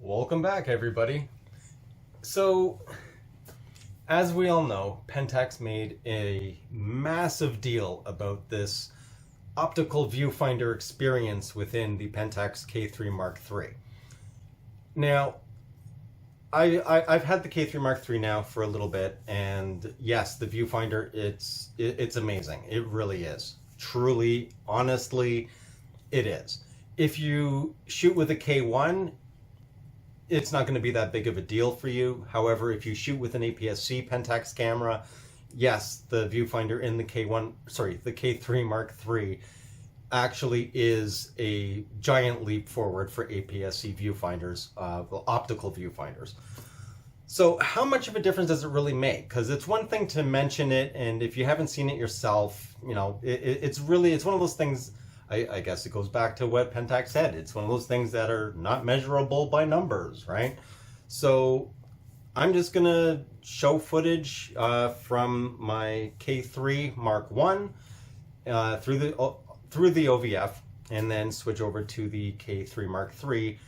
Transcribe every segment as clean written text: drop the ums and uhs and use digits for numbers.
Welcome back, everybody. So, as we all know, Pentax made a massive deal about this optical viewfinder experience within the Pentax K-3 Mark III. Now, I've had the K-3 Mark III now for a little bit, and yes, the viewfinder, it's amazing. It really is. Truly, honestly, it is. If you shoot with a K1, it's not going to be that big of a deal for you. However, if you shoot with an APS-C Pentax camera, yes, the viewfinder in the K-3 Mark III actually is a giant leap forward for APS-C viewfinders, optical viewfinders. So how much of a difference does it really make? Because it's one thing to mention it, and if you haven't seen it yourself, you know, it's one of those things. I guess it goes back to what Pentax said. It's one of those things that are not measurable by numbers, right? So I'm just going to show footage from my K3 Mark I through the OVF, and then switch over to the K3 Mark III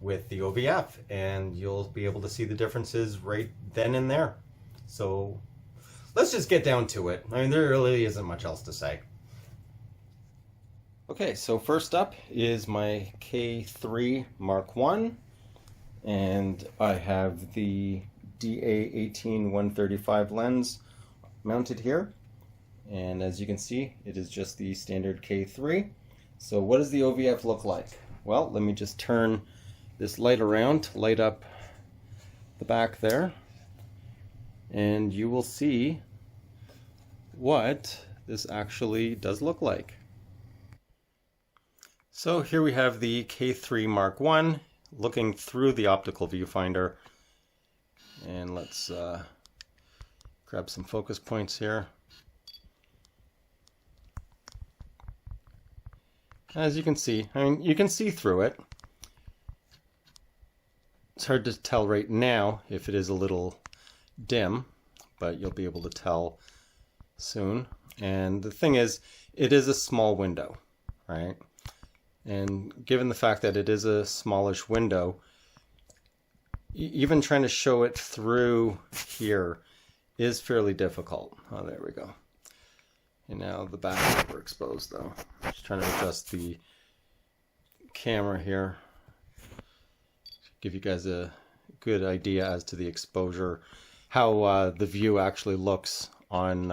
with the OVF, and you'll be able to see the differences right then and there. So let's just get down to it. I mean, there really isn't much else to say. Okay, so first up is my K3 Mark I, and I have the DA18-135 lens mounted here, and as you can see, it is just the standard K3. So what does the OVF look like? Well, let me just turn this light around to light up the back there, and you will see what this actually does look like. So here we have the K3 Mark I looking through the optical viewfinder, and let's grab some focus points here. As you can see, I mean, you can see through it. It's hard to tell right now if it is a little dim, but you'll be able to tell soon. And the thing is, it is a small window, right? And given the fact that it is a smallish window, even trying to show it through here is fairly difficult. Oh, there we go. And now the back is overexposed though. Just trying to adjust the camera here. Give you guys a good idea as to the exposure, how the view actually looks on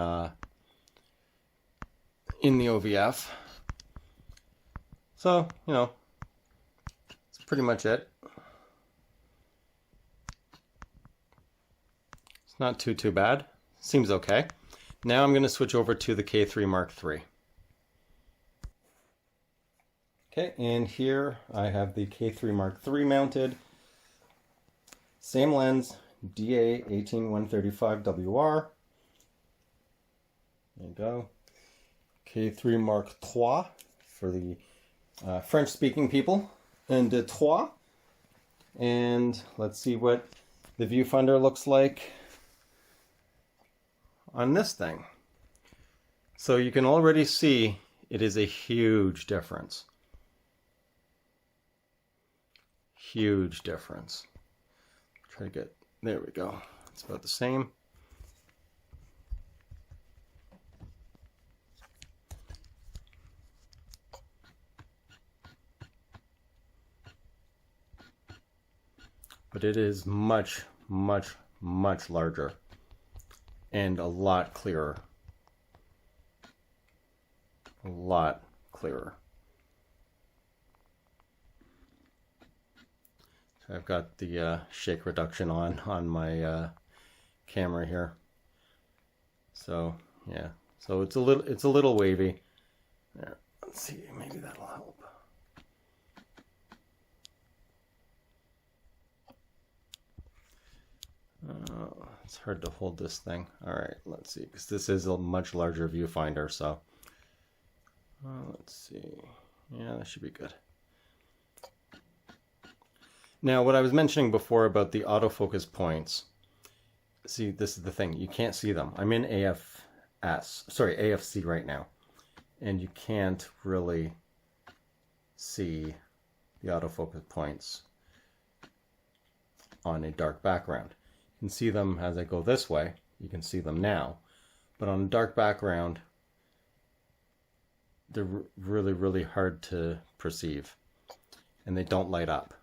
in the OVF. So, you know, that's pretty much it. It's not too bad. Seems okay. Now I'm going to switch over to the K3 Mark III. Okay, and here I have the K3 Mark III mounted. Same lens, DA18-135 WR. There you go. K3 Mark III for the French-speaking people, and de trois. And let's see what the viewfinder looks like on this thing. So you can already see it is a huge difference. Huge difference. Try to get, there we go. It's about the same. But it is much larger and a lot clearer. A lot clearer. So I've got the shake reduction on my camera here. So yeah, so it's a little wavy. There, let's see, maybe that'll help. It's hard to hold this thing. All right, let's see, because this is a much larger viewfinder, so let's see. Yeah, that should be good. Now, what I was mentioning before about the autofocus points, see, this is the thing. You can't see them. I'm in AFC right now, and you can't really see the autofocus points on a dark background. You can see them as I go this way. You can see them now. But on a dark background, they're really, really hard to perceive, and they don't light up.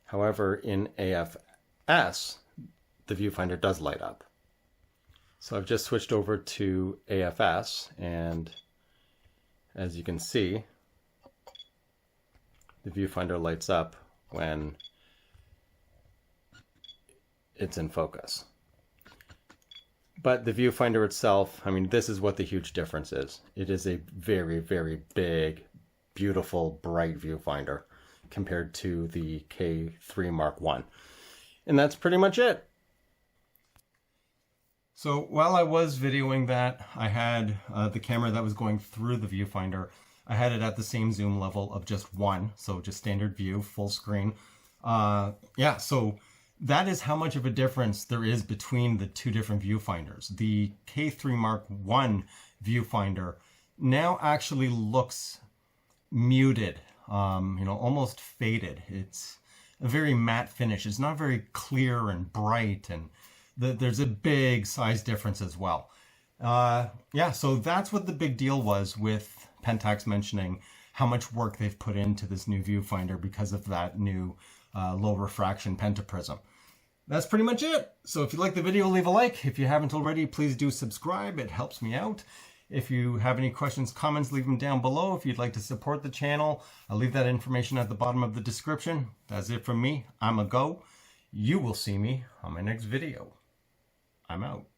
However, in AFS, the viewfinder does light up. So I've just switched over to AFS, and as you can see, the viewfinder lights up when it's in focus. But the viewfinder itself, I mean, this is what the huge difference is. It is a very, very big, beautiful, bright viewfinder compared to the K3 Mark I. And that's pretty much it. So while I was videoing that, I had the camera that was going through the viewfinder. I had it at the same zoom level of just 1, so just standard view, full screen. Yeah, so that is how much of a difference there is between the two different viewfinders. The K3 Mark I viewfinder now actually looks muted, almost faded. It's a very matte finish. It's not very clear and bright, and there's a big size difference as well. Yeah, so that's what the big deal was with Pentax mentioning how much work they've put into this new viewfinder because of that new low refraction pentaprism. That's pretty much it. So if you like the video, leave a like. If you haven't already, please do subscribe. It helps me out. If you have any questions, comments, leave them down below. If you'd like to support the channel, I'll leave that information at the bottom of the description. That's it from me. I'm a go. You will see me on my next video. I'm out.